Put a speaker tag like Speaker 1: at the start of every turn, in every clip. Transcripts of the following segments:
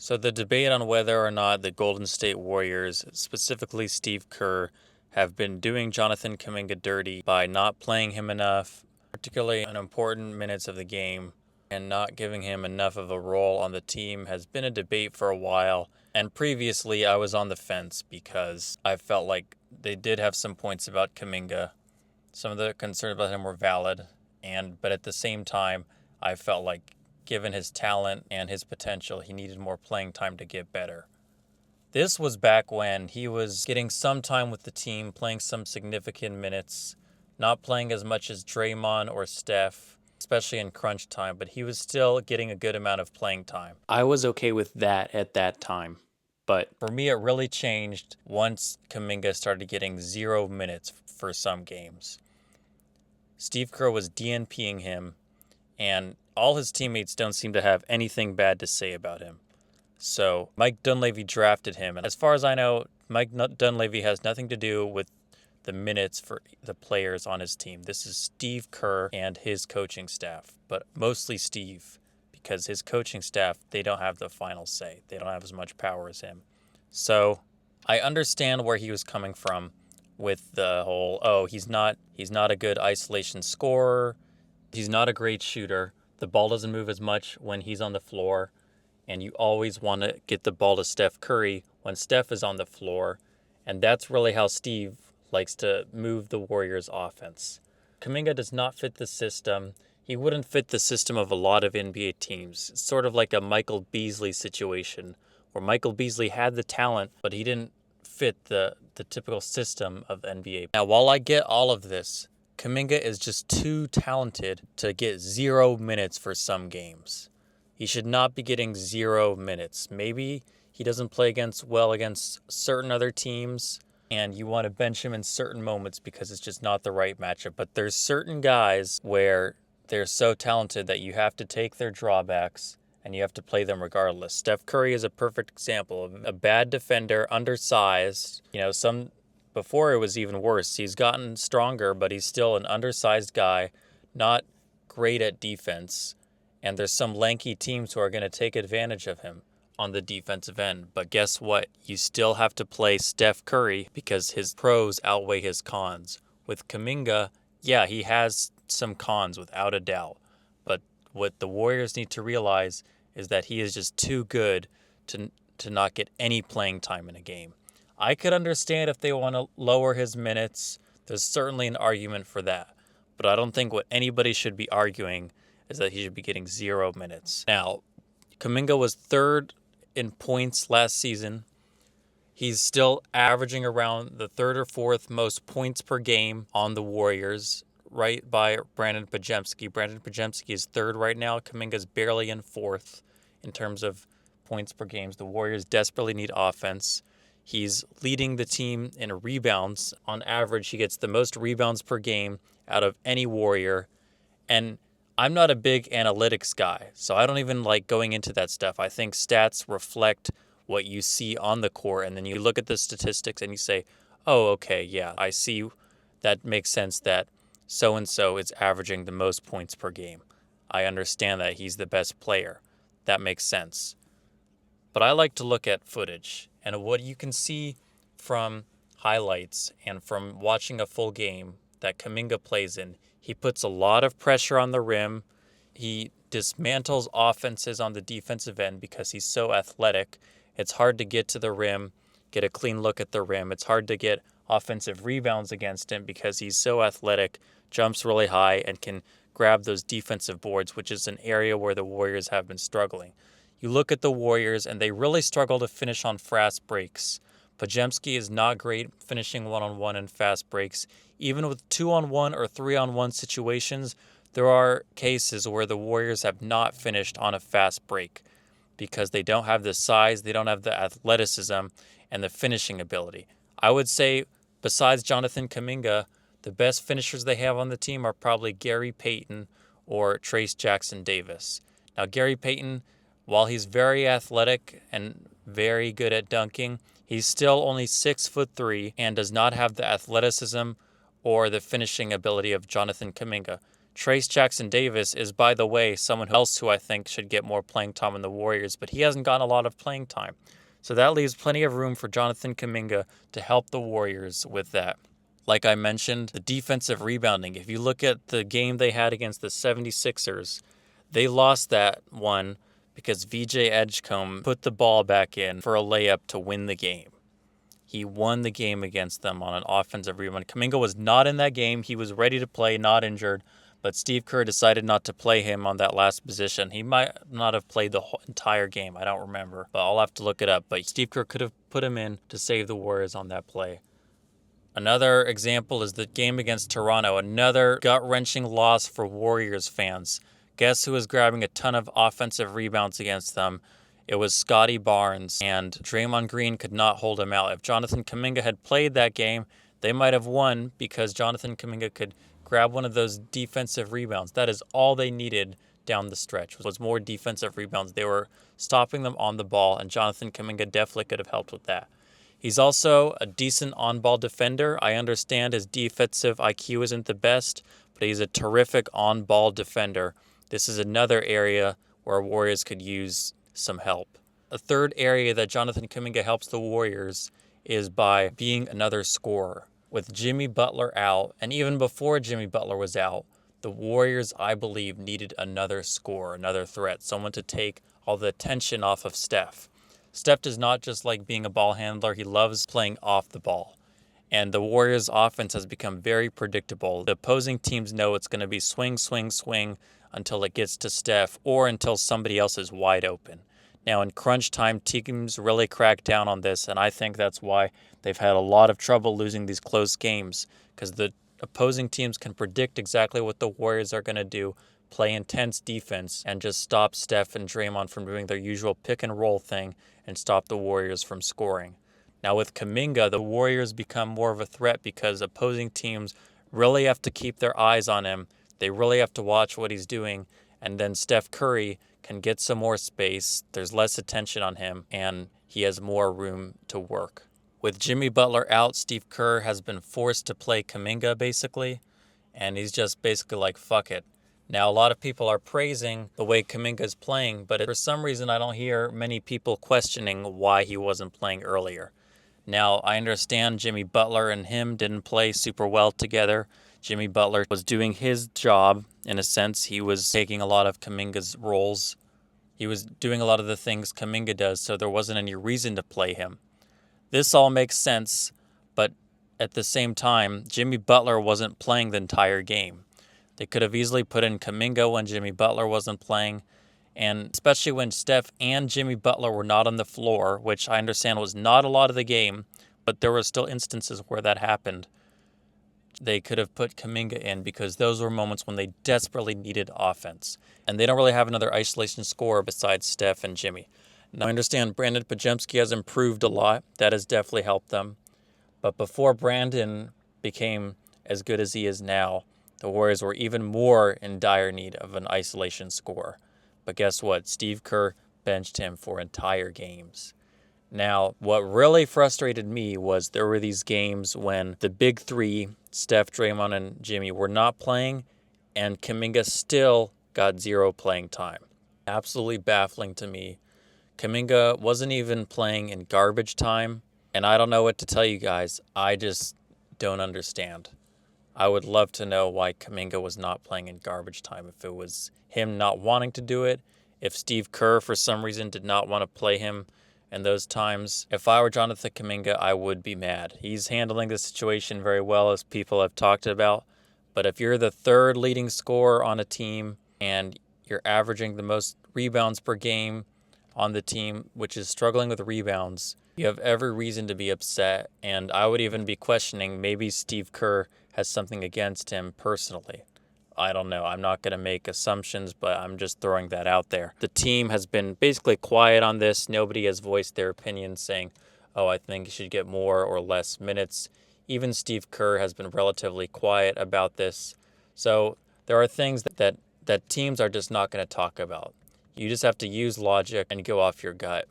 Speaker 1: So the debate on whether or not the Golden State Warriors, specifically Steve Kerr, have been doing Jonathan Kuminga dirty by not playing him enough, particularly in important minutes of the game, and not giving him enough of a role on the team has been a debate for a while. And previously, I was on the fence because I felt like they did have some points about Kuminga. Some of the concerns about him were valid, but at the same time, I felt like given his talent and his potential, he needed more playing time to get better. This was back when he was getting some time with the team, playing some significant minutes, not playing as much as Draymond or Steph, especially in crunch time, but he was still getting a good amount of playing time. I was okay with that at that time. But for me, it really changed once Kuminga started getting 0 minutes for some games. Steve Kerr was DNPing him, and all his teammates don't seem to have anything bad to say about him. So Mike Dunleavy drafted him. And as far as I know, Mike Dunleavy has nothing to do with the minutes for the players on his team. This is Steve Kerr and his coaching staff, but mostly Steve, because his coaching staff, they don't have the final say. They don't have as much power as him. So I understand where he was coming from with the whole, he's not a good isolation scorer. He's not a great shooter. The ball doesn't move as much when he's on the floor. And you always want to get the ball to Steph Curry when Steph is on the floor. And that's really how Steve likes to move the Warriors' offense. Kuminga does not fit the system. He wouldn't fit the system of a lot of NBA teams. It's sort of like a Michael Beasley situation, where Michael Beasley had the talent, but he didn't fit the typical system of the NBA. Now, while I get all of this, Kuminga is just too talented to get 0 minutes for some games. He should not be getting 0 minutes. Maybe he doesn't play against certain other teams, and you want to bench him in certain moments because it's just not the right matchup. But there's certain guys where they're so talented that you have to take their drawbacks and you have to play them regardless. Steph Curry is a perfect example of a bad defender, undersized. Before it was even worse. He's gotten stronger, but he's still an undersized guy, not great at defense. And there's some lanky teams who are going to take advantage of him on the defensive end. But guess what? You still have to play Steph Curry because his pros outweigh his cons. With Kuminga, yeah, he has some cons without a doubt. But what the Warriors need to realize is that he is just too good to not get any playing time in a game. I could understand if they want to lower his minutes. There's certainly an argument for that. But I don't think what anybody should be arguing is that he should be getting 0 minutes. Now, Kuminga was third in points last season. He's still averaging around the third or fourth most points per game on the Warriors, right by Brandon Podziemski. Brandon Podziemski is third right now. Kuminga's barely in fourth in terms of points per game. The Warriors desperately need offense. He's leading the team in rebounds. On average, he gets the most rebounds per game out of any Warrior. And I'm not a big analytics guy, so I don't even like going into that stuff. I think stats reflect what you see on the court, and then you look at the statistics and you say, oh, okay, yeah, I see that makes sense that so-and-so is averaging the most points per game. I understand that he's the best player. That makes sense. But I like to look at footage, and what you can see from highlights and from watching a full game that Kuminga plays in, he puts a lot of pressure on the rim. He dismantles offenses on the defensive end because he's so athletic. It's hard to get to the rim, get a clean look at the rim. It's hard to get offensive rebounds against him because he's so athletic, jumps really high, and can grab those defensive boards, which is an area where the Warriors have been struggling. You look at the Warriors, and they really struggle to finish on fast breaks. Podziemski is not great finishing one-on-one in fast breaks. Even with 2-on-1 or 3-on-1 situations, there are cases where the Warriors have not finished on a fast break because they don't have the size, they don't have the athleticism, and the finishing ability. I would say, besides Jonathan Kuminga, the best finishers they have on the team are probably Gary Payton or Trace Jackson Davis. Now, Gary Payton, while he's very athletic and very good at dunking, he's still only 6'3" and does not have the athleticism or the finishing ability of Jonathan Kuminga. Trace Jackson-Davis is, by the way, someone else who I think should get more playing time in the Warriors, but he hasn't gotten a lot of playing time. So that leaves plenty of room for Jonathan Kuminga to help the Warriors with that. Like I mentioned, the defensive rebounding. If you look at the game they had against the 76ers, they lost that one because VJ Edgecombe put the ball back in for a layup to win the game. He won the game against them on an offensive rebound. Kuminga was not in that game. He was ready to play, not injured, but Steve Kerr decided not to play him on that last position. He might not have played the whole entire game. I don't remember, but I'll have to look it up. But Steve Kerr could have put him in to save the Warriors on that play. Another example is the game against Toronto, another gut-wrenching loss for Warriors fans. Guess who was grabbing a ton of offensive rebounds against them? It was Scotty Barnes, and Draymond Green could not hold him out. If Jonathan Kuminga had played that game, they might have won because Jonathan Kuminga could grab one of those defensive rebounds. That is all they needed down the stretch, was more defensive rebounds. They were stopping them on the ball, and Jonathan Kuminga definitely could have helped with that. He's also a decent on-ball defender. I understand his defensive IQ isn't the best, but he's a terrific on-ball defender. This is another area where Warriors could use some help. A third area that Jonathan Kuminga helps the Warriors is by being another scorer. With Jimmy Butler out, and even before Jimmy Butler was out, the Warriors, I believe, needed another scorer, another threat, someone to take all the attention off of Steph. Steph does not just like being a ball handler. He loves playing off the ball. And the Warriors' offense has become very predictable. The opposing teams know it's going to be swing, swing, swing until it gets to Steph or until somebody else is wide open. Now, in crunch time, teams really crack down on this, and I think that's why they've had a lot of trouble losing these close games, because the opposing teams can predict exactly what the Warriors are going to do, play intense defense, and just stop Steph and Draymond from doing their usual pick-and-roll thing and stop the Warriors from scoring. Now with Kuminga, the Warriors become more of a threat because opposing teams really have to keep their eyes on him. They really have to watch what he's doing, and then Steph Curry can get some more space. There's less attention on him, and he has more room to work. With Jimmy Butler out, Steve Kerr has been forced to play Kuminga, basically, and he's just basically like, fuck it. Now, a lot of people are praising the way Kuminga is playing, but for some reason I don't hear many people questioning why he wasn't playing earlier. Now, I understand Jimmy Butler and him didn't play super well together. Jimmy Butler was doing his job, in a sense. He was taking a lot of Kuminga's roles. He was doing a lot of the things Kuminga does, so there wasn't any reason to play him. This all makes sense, but at the same time, Jimmy Butler wasn't playing the entire game. They could have easily put in Kuminga when Jimmy Butler wasn't playing, and especially when Steph and Jimmy Butler were not on the floor, which I understand was not a lot of the game, but there were still instances where that happened. They could have put Kuminga in because those were moments when they desperately needed offense. And they don't really have another isolation scorer besides Steph and Jimmy. Now, I understand Brandon Podziemski has improved a lot. That has definitely helped them. But before Brandon became as good as he is now, the Warriors were even more in dire need of an isolation scorer. But guess what? Steve Kerr benched him for entire games. Now, what really frustrated me was there were these games when the big three, Steph, Draymond, and Jimmy, were not playing, and Kuminga still got zero playing time. Absolutely baffling to me. Kuminga wasn't even playing in garbage time, and I don't know what to tell you guys. I just don't understand. I would love to know why Kuminga was not playing in garbage time, if it was him not wanting to do it, if Steve Kerr for some reason did not want to play him in those times. If I were Jonathan Kuminga, I would be mad. He's handling the situation very well, as people have talked about, but if you're the third leading scorer on a team and you're averaging the most rebounds per game on the team, which is struggling with rebounds, you have every reason to be upset, and I would even be questioning maybe Steve Kerr has something against him personally. I don't know. I'm not going to make assumptions, but I'm just throwing that out there. The team has been basically quiet on this. Nobody has voiced their opinion saying, oh, I think he should get more or less minutes. Even Steve Kerr has been relatively quiet about this. So there are things that teams are just not going to talk about. You just have to use logic and go off your gut.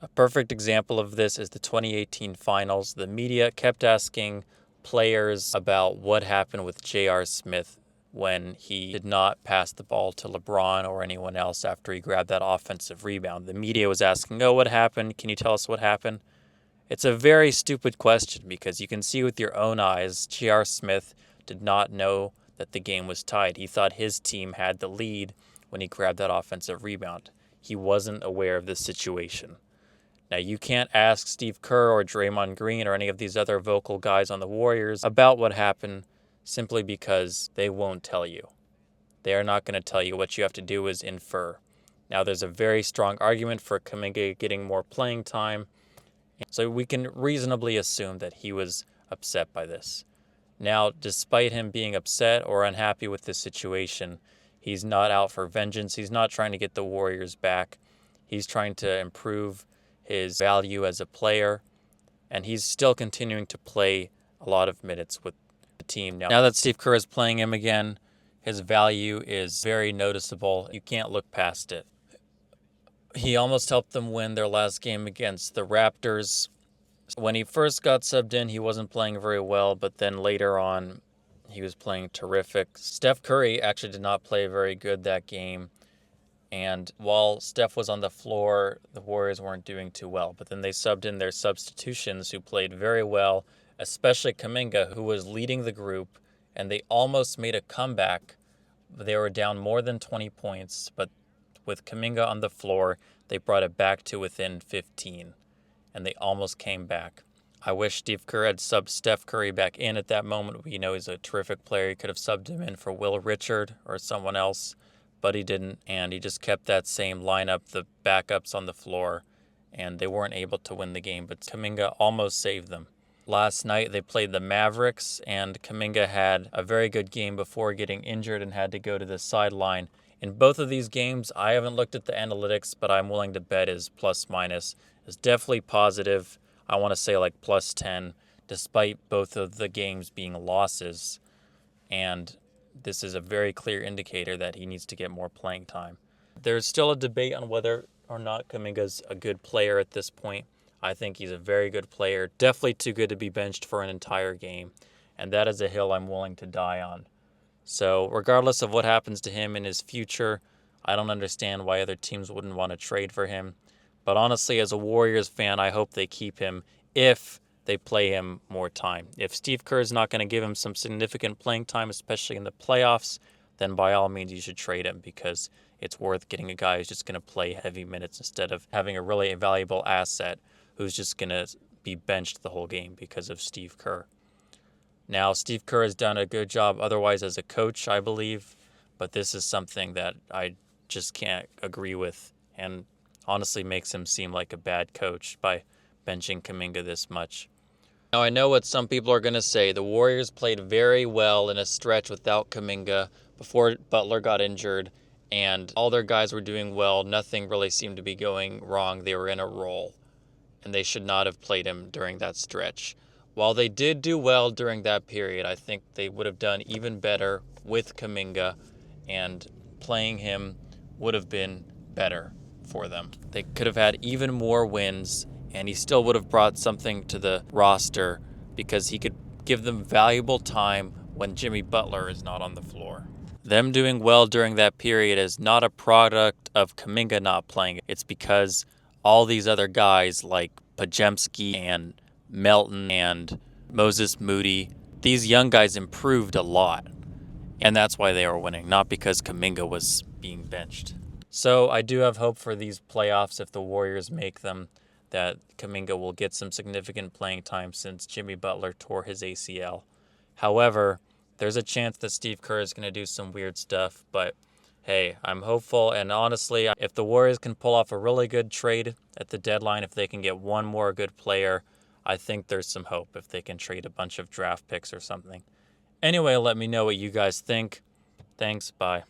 Speaker 1: A perfect example of this is the 2018 finals. The media kept asking players about what happened with J.R. Smith when he did not pass the ball to LeBron or anyone else after he grabbed that offensive rebound. The media was asking, "Oh, what happened? Can you tell us what happened?" It's a very stupid question because you can see with your own eyes, J.R. Smith did not know that the game was tied. He thought his team had the lead when he grabbed that offensive rebound. He wasn't aware of the situation. Now, you can't ask Steve Kerr or Draymond Green or any of these other vocal guys on the Warriors about what happened simply because they won't tell you. They are not going to tell you. What you have to do is infer. Now, there's a very strong argument for Kuminga getting more playing time, so we can reasonably assume that he was upset by this. Now, despite him being upset or unhappy with this situation, he's not out for vengeance. He's not trying to get the Warriors back. He's trying to improve his value as a player, and he's still continuing to play a lot of minutes with the team. Now that Steve Kerr is playing him again, his value is very noticeable. You can't look past it. He almost helped them win their last game against the Raptors. When he first got subbed in, he wasn't playing very well, but then later on, he was playing terrific. Steph Curry actually did not play very good that game. And while Steph was on the floor, the Warriors weren't doing too well. But then they subbed in their substitutions who played very well, especially Kuminga, who was leading the group, and they almost made a comeback. They were down more than 20 points, but with Kuminga on the floor, they brought it back to within 15, and they almost came back. I wish Steve Kerr had subbed Steph Curry back in at that moment. We know he's a terrific player. He could have subbed him in for Will Richard or someone else, but he didn't, and he just kept that same lineup, the backups on the floor, and they weren't able to win the game, but Kuminga almost saved them. Last night, they played the Mavericks, and Kuminga had a very good game before getting injured and had to go to the sideline. In both of these games, I haven't looked at the analytics, but I'm willing to bet his plus-minus is definitely positive. I want to say like plus 10, despite both of the games being losses, and this is a very clear indicator that he needs to get more playing time. There's still a debate on whether or not Kuminga's a good player at this point. I think he's a very good player, definitely too good to be benched for an entire game, and that is a hill I'm willing to die on. So regardless of what happens to him in his future, I don't understand why other teams wouldn't want to trade for him. But honestly, as a Warriors fan, I hope they keep him if they play him more time. If Steve Kerr is not going to give him some significant playing time, especially in the playoffs, then by all means you should trade him because it's worth getting a guy who's just going to play heavy minutes instead of having a really valuable asset who's just going to be benched the whole game because of Steve Kerr. Now, Steve Kerr has done a good job otherwise as a coach, I believe, but this is something that I just can't agree with and honestly makes him seem like a bad coach by benching Kuminga this much. Now, I know what some people are going to say. The Warriors played very well in a stretch without Kuminga before Butler got injured, and all their guys were doing well. Nothing really seemed to be going wrong. They were in a roll, and they should not have played him during that stretch. While they did do well during that period, I think they would have done even better with Kuminga, and playing him would have been better for them. They could have had even more wins, and he still would have brought something to the roster because he could give them valuable time when Jimmy Butler is not on the floor. Them doing well during that period is not a product of Kuminga not playing. It's because all these other guys like Pajemski and Melton and Moses Moody, these young guys improved a lot. And that's why they were winning, not because Kuminga was being benched. So I do have hope for these playoffs if the Warriors make them, that Kuminga will get some significant playing time since Jimmy Butler tore his ACL. However, there's a chance that Steve Kerr is going to do some weird stuff, but hey, I'm hopeful, and honestly, if the Warriors can pull off a really good trade at the deadline, if they can get one more good player, I think there's some hope if they can trade a bunch of draft picks or something. Anyway, let me know what you guys think. Thanks, bye.